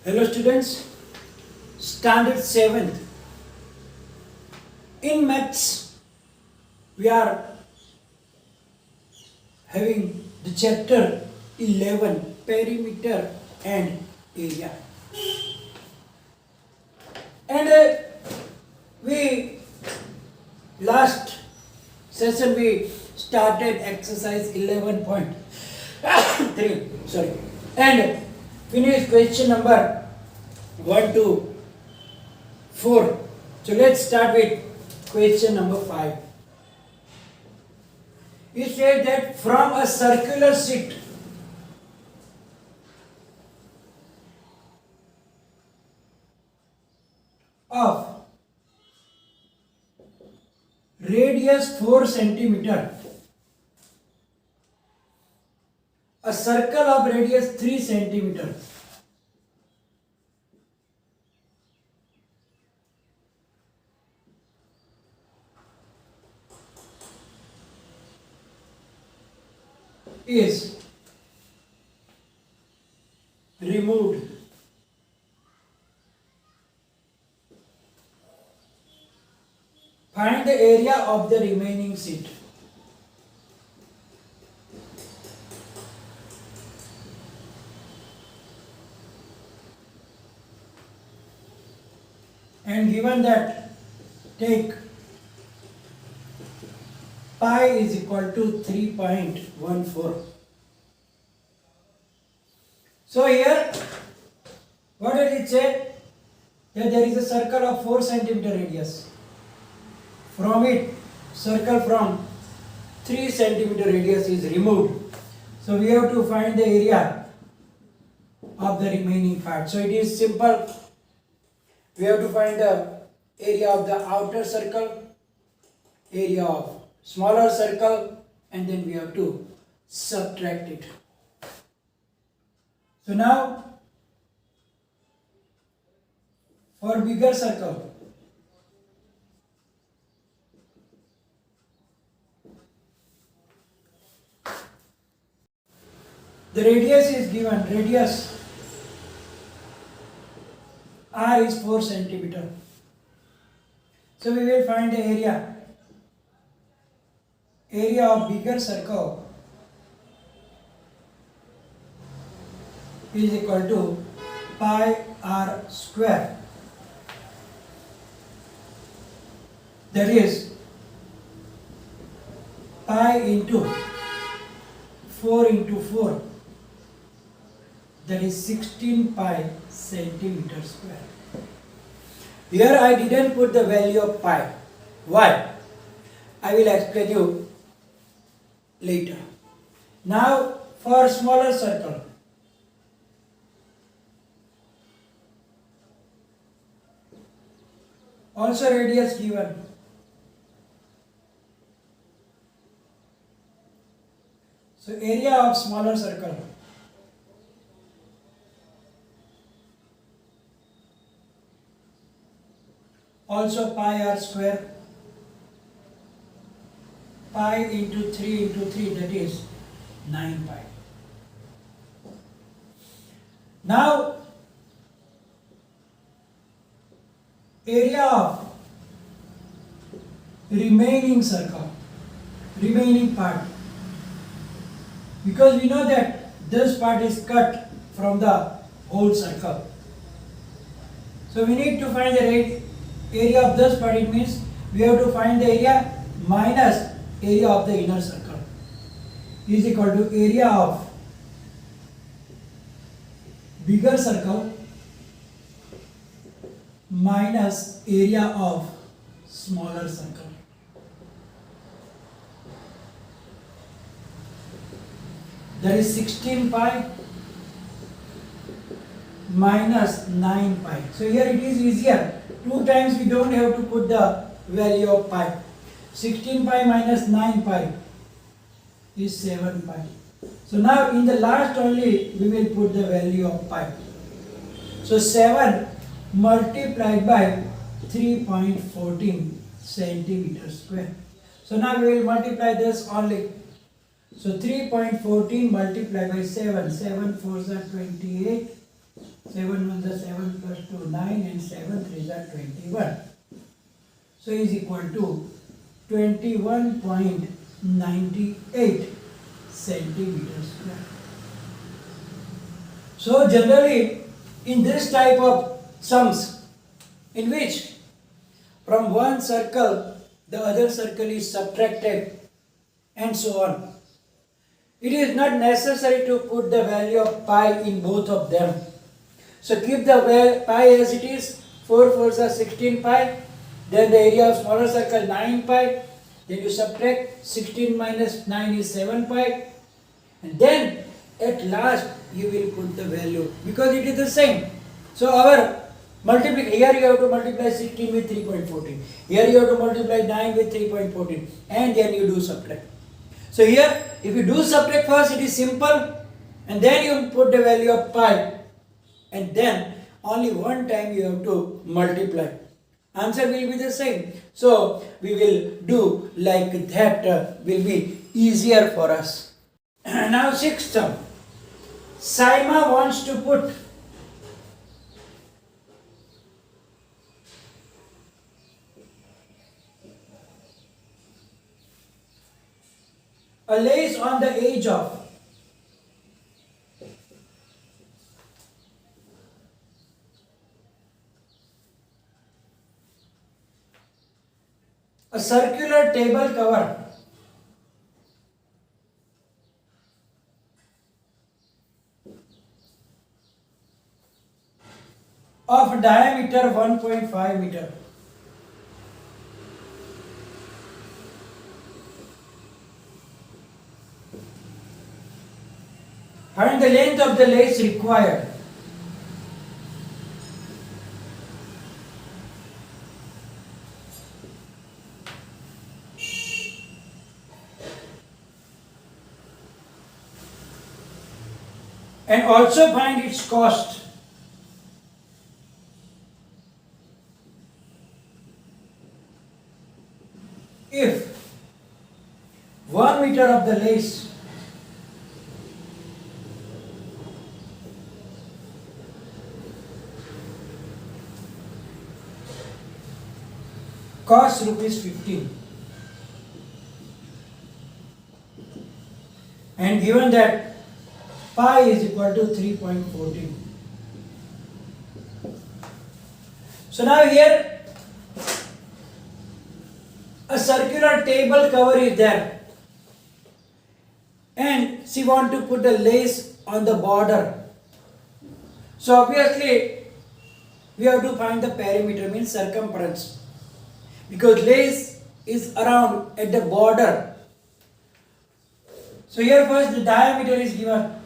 Hello students, standard 7th. In maths, we are having the chapter 11, perimeter and area. And we last session we started exercise 11.3, sorry, and finished question number 1 to 4. So let's start with question number 5. It says that from a circular sheet of radius 4 centimeter, a circle of radius 3 centimeter is removed. Find the area of the remaining sheet. And given that, take pi is equal to 3.14. So here, what did it say? That there is a circle of 4 centimeter radius. From it, circle from 3 centimeter radius is removed. So we have to find the area of the remaining part. So it is simple. We have to find the area of the outer circle, area of smaller circle, and then we have to subtract it. So now, for bigger circle, the radius is given, radius R is 4 centimeter. So we will find the area of bigger circle is equal to pi r square. That is pi into 4 into 4. That is 16 pi centimeter square. Here I didn't put the value of pi. Why? I will explain you later. Now for smaller circle, also radius given. So area of smaller circle also pi r square, pi into 3 into 3, that is 9 pi. Now area of remaining circle, remaining part, because we know that this part is cut from the whole circle. So we need to find the area of this part. It means we have to find the area minus area of the inner circle is equal to area of bigger circle minus area of smaller circle. That is 16 pi minus 9 pi. So here it is easier. 2 times we don't have to put the value of pi. 16 pi minus 9 pi is 7 pi. So now in the last only we will put the value of pi. So 7 multiplied by 3.14 centimeter square. So now we will multiply this only. So 3.14 multiplied by 7, 7 4s are 28, 7 1 is 7 plus 2 9 and 7 3 are 21. So is equal to 21.98 centimeters square. So generally in this type of sums in which from one circle the other circle is subtracted and so on, it is not necessary to put the value of pi in both of them. So keep the pi as it is. 4 4s are 16 pi. Then the area of smaller circle 9 pi. Then you subtract 16 minus 9 is 7 pi. And then at last you will put the value because it is the same. So our here you have to multiply 16 with 3.14. Here you have to multiply 9 with 3.14. And then you do subtract. So here if you do subtract first, it is simple. And then you put the value of pi. And then only one time you have to multiply. Answer will be the same. So we will do like that, will be easier for us. Now sixth term. Saima wants to put a lace on the edge of a circular table cover of diameter 1.5 meter. Find the length of the lace required. And also find its cost. If 1 meter of the lace costs rupees 15 and given that pi is equal to 3.14. So now here a circular table cover is there and she want to put the lace on the border. So obviously we have to find the perimeter, means circumference, because lace is around at the border. So here first the diameter is given.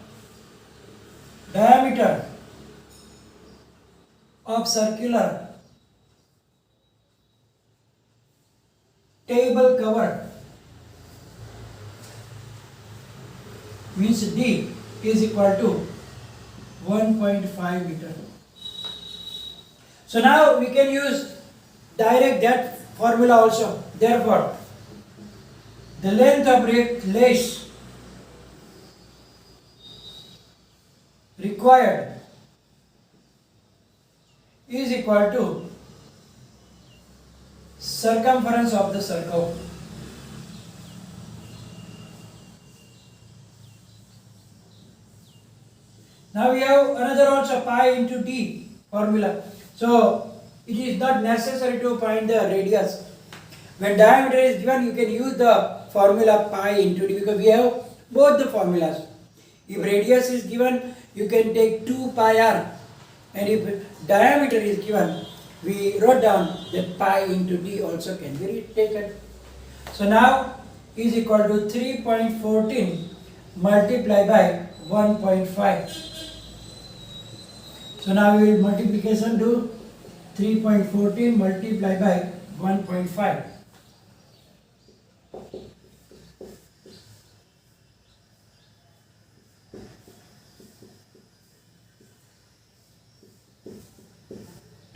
Diameter of circular table cover means D is equal to 1.5 meter. So now we can use direct that formula also. Therefore, the length of lace required is equal to circumference of the circle. Now we have another also pi into d formula. So it is not necessary to find the radius. When diameter is given, you can use the formula pi into d because we have both the formulas. If radius is given, you can take 2 pi r, and if diameter is given, we wrote down that pi into d also can be taken. So now is equal to 3.14 multiplied by 1.5. So now we will multiplication do 3.14 multiplied by 1.5.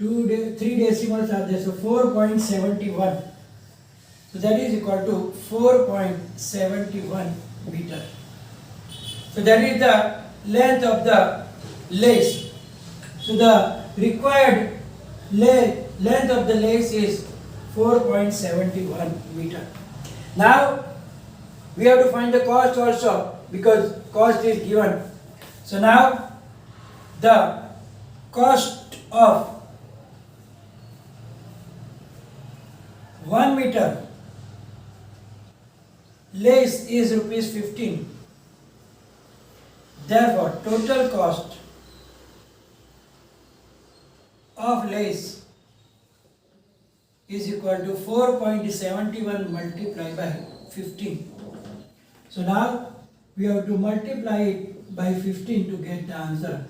Three decimals are there, so 4.71. So that is equal to 4.71 meter. So that is the length of the lace. So So the required length of the lace is 4.71 meter. Now we have to find the cost also, because cost is given. So now the cost of 1 meter lace is rupees 15. Therefore, total cost of lace is equal to 4.71 multiplied by 15. So now we have to multiply it by 15 to get the answer.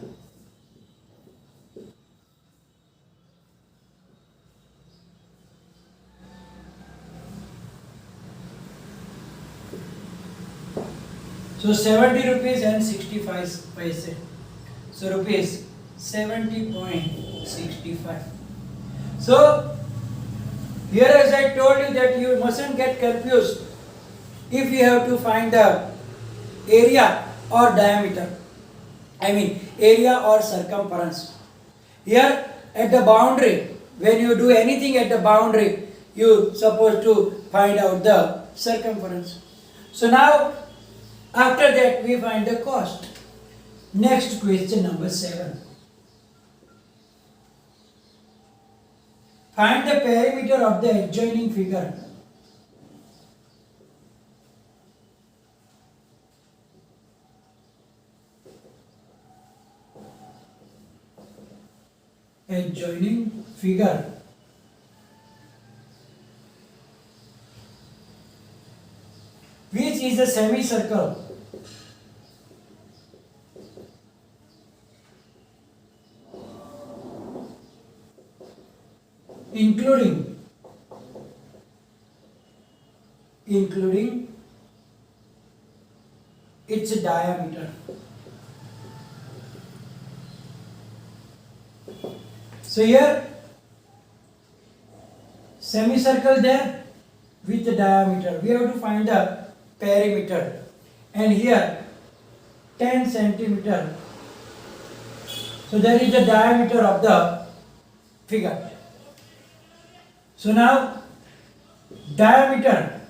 So 70 rupees and 65 paise. So rupees 70.65. So here, as I told you, that you mustn't get confused if you have to find the area or diameter. I mean area or circumference. Here at the boundary, when you do anything at the boundary, you supposed to find out the circumference. So now after that we find the cost. Next question, number 7. Find the perimeter of the adjoining figure. Adjoining figure. Which is a semicircle including its diameter. So here semicircle there with the diameter. We have to find the perimeter, and here 10 centimeter. So that is the diameter of the figure. So now diameter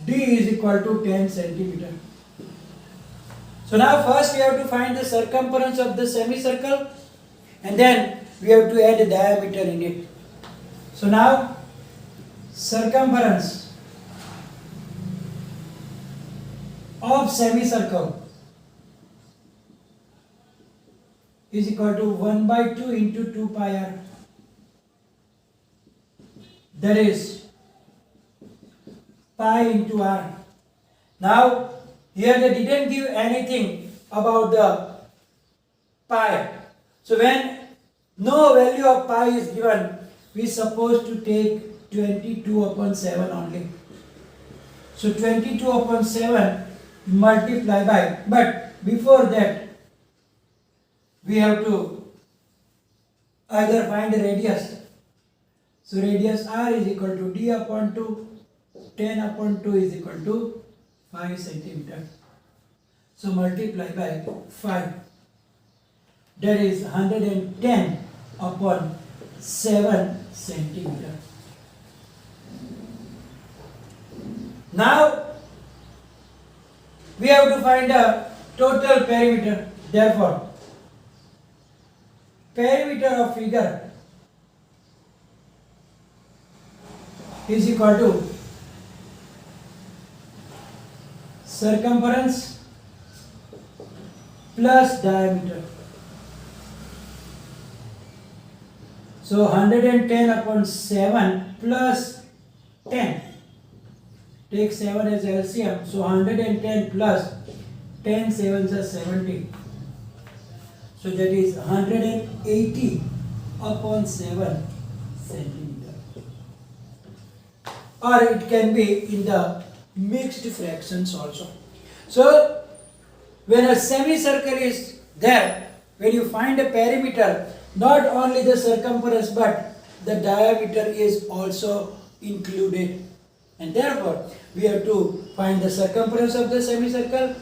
D is equal to 10 centimeter. So now first we have to find the circumference of the semicircle, and then we have to add a diameter in it. So now circumference of semicircle is equal to 1 by 2 into 2 pi r. That is pi into r. Now here they didn't give anything about the pi. So when no value of pi is given, we are supposed to take 22 upon 7 only. So 22 upon 7 multiply by, but before that we have to either find a radius. So radius r is equal to d upon 2, 10 upon 2 is equal to 5 centimeter. So multiply by 5. That is 110 upon 7 centimeter. Now we have to find the total perimeter. Therefore, perimeter of figure is equal to circumference plus diameter. So 110 upon 7 plus 10. Take 7 as LCM. So 110 plus 10 sevens are 70. So that is 180 upon 7 centimeter. Or it can be in the mixed fractions also. So when a semicircle is there, when you find a perimeter, not only the circumference but the diameter is also included, and therefore we have to find the circumference of the semicircle,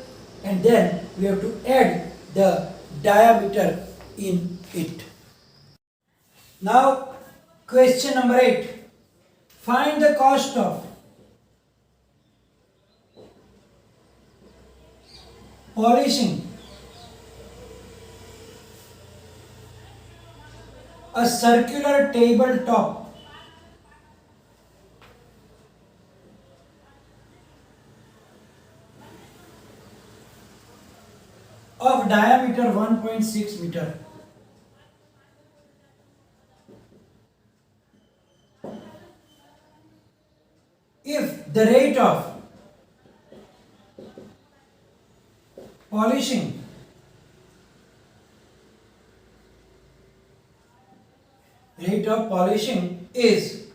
and then we have to add the diameter in it. Now question number 8. Find the cost of polishing a circular tabletop of diameter 1.6 meter. If the rate of polishing is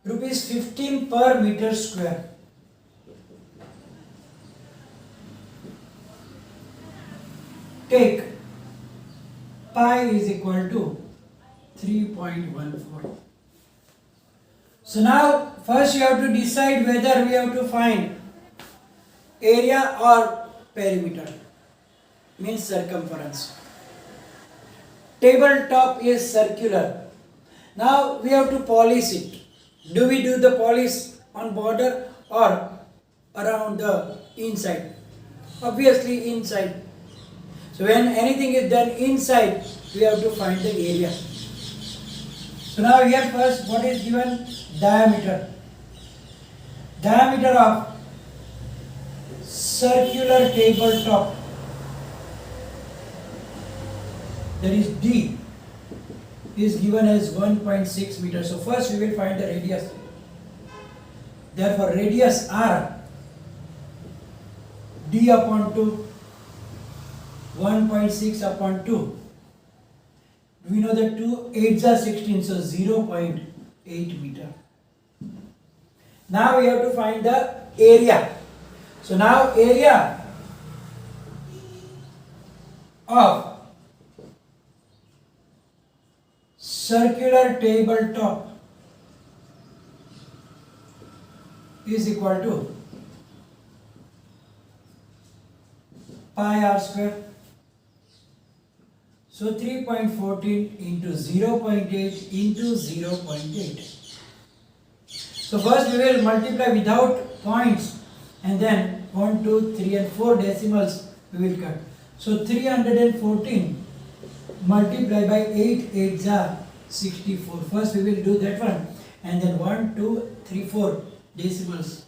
rupees 15 per meter square, take pi is equal to 3.14. So now first you have to decide whether we have to find area or perimeter, means circumference. Tabletop is circular. Now we have to polish it. Do we do the polish on border or around the inside? Obviously inside. So when anything is done inside, we have to find the area. So now here first what is given? Diameter. Diameter of circular tabletop, that is D, is given as 1.6 meters. So first we will find the radius. Therefore radius R, D upon 2, 1.6 upon 2. We know that 2 8s are 16, so 0.8 meter. Now we have to find the area. So now area of circular tabletop is equal to pi r square. So 3.14 into 0.8 into 0.8. So first we will multiply without points and then 1, 2, 3 and 4 decimals we will cut. So 314 multiplied by 8 8s are 64. First we will do that one and then 1, 2, 3, 4 decimals.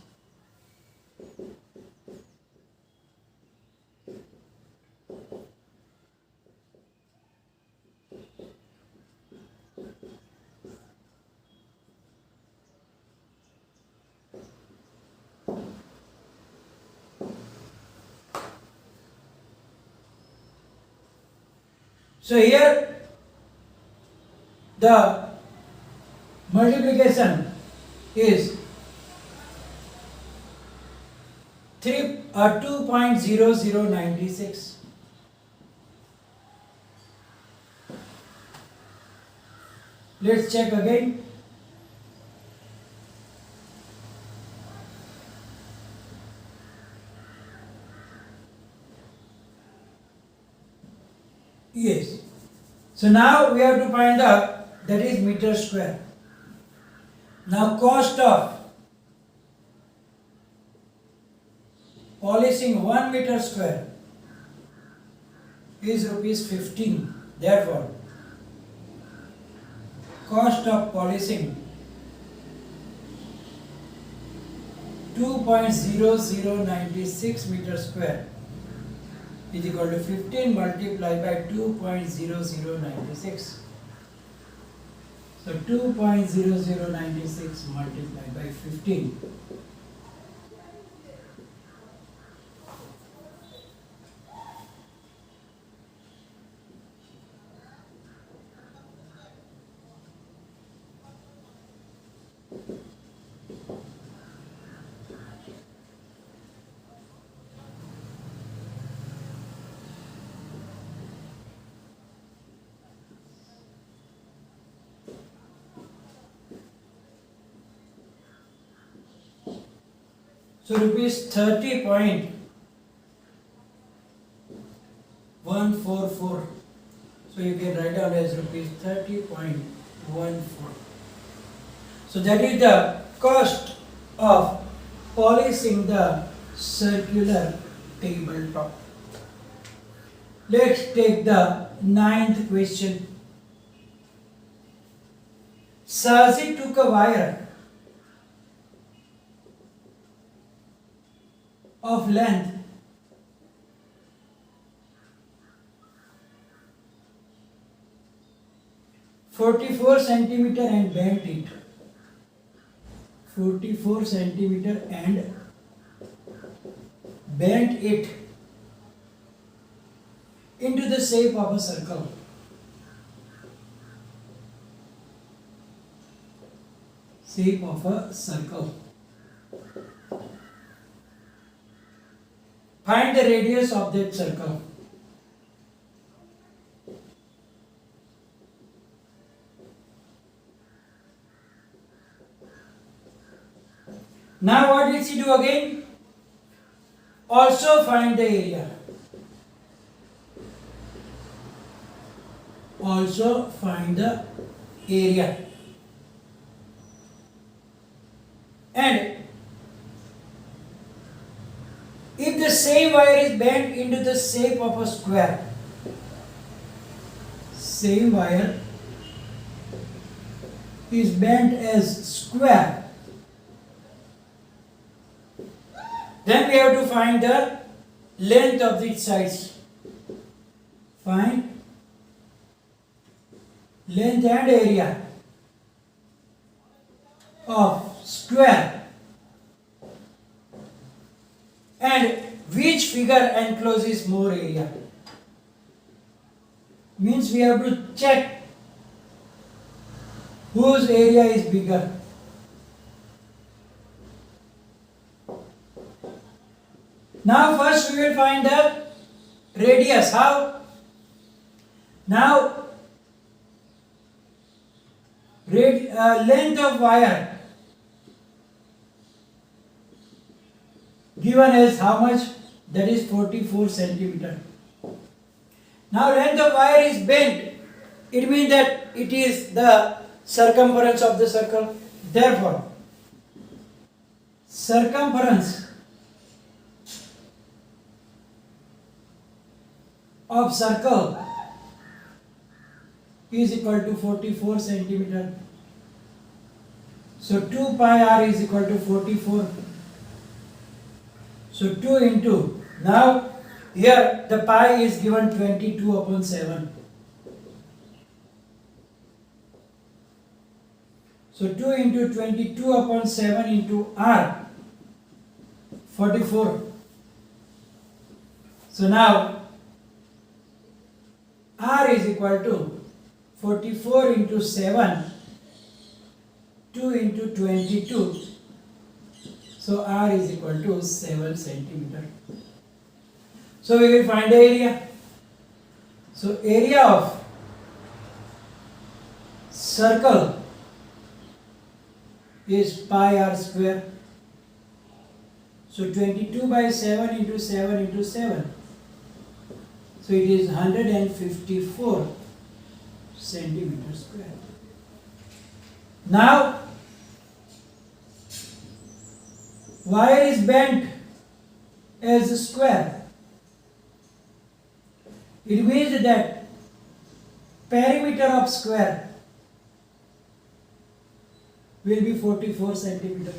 So here the multiplication is 2.0096. Let's check again. Yes. So now we have to find the, that is meter square. Now cost of polishing 1 meter square is rupees 15. Therefore, cost of polishing 2.0096 meter square is equal to 15 multiplied by 2.0096. So 2.0096 multiplied by 15. So rupees 30.5 So you can write down as rupees 30.14. So that is the cost of polishing the circular tabletop. Let's take the 9th question. Saji took a wire of length 44 centimeter and bent it. 44 centimeter and bent it into the shape of a circle. Shape of a circle. Find the radius of that circle. Now what did she do again? Also find the area. Also find the area. And if the same wire is bent into the shape of a square, same wire is bent as square, then we have to find the length of its sides. Find length and area of square, and which figure encloses more area. Means we have to check whose area is bigger. Now first we will find the radius. How? Now length of wire given as how much? That is 44 centimeter. Now length of wire is bent. It means that it is the circumference of the circle. Therefore, circumference of circle is equal to 44 centimeter. So 2 pi r is equal to 44. So 2 into, now here the pi is given 22 upon 7. So 2 into 22 upon 7 into r, 44. So now r is equal to 44 into 7, 2 into 22. So r is equal to 7 centimeter. So we will find the area. So area of circle is pi r square. So 22 by 7 into 7 into 7. So it is 154 centimeter square. Now wire is bent as a square. It means that perimeter of square will be 44 centimeter,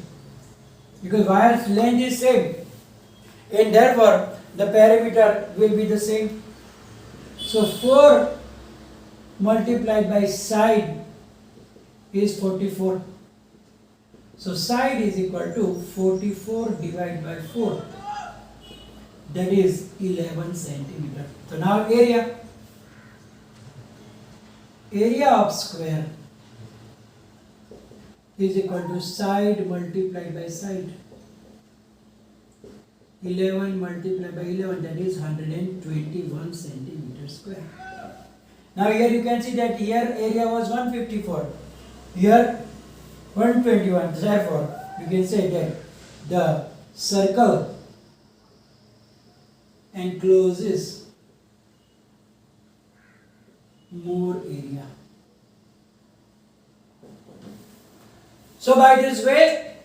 because wire's length is same, and therefore the perimeter will be the same. So 4 multiplied by side is 44. So side is equal to 44 divided by 4. That is 11 centimeter. So now area. Area of square is equal to side multiplied by side. 11 multiplied by 11, that is 121 centimeter square. Now here you can see that here area was 154. Here 121. Therefore, you can say that the circle encloses more area. So by this way,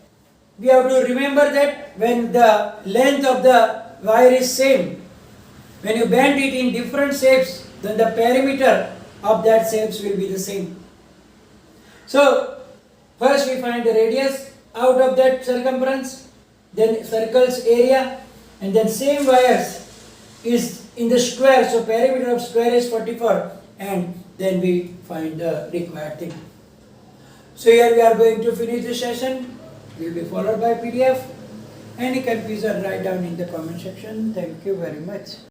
we have to remember that when the length of the wire is same, when you bend it in different shapes, then the perimeter of that shapes will be the same. So first we find the radius out of that circumference, then circle's area, and then same wires is in the square, so perimeter of square is 44, and then we find the required thing. So here we are going to finish the session. Will be followed by PDF. Any confusion, write down in the comment section. Thank you very much.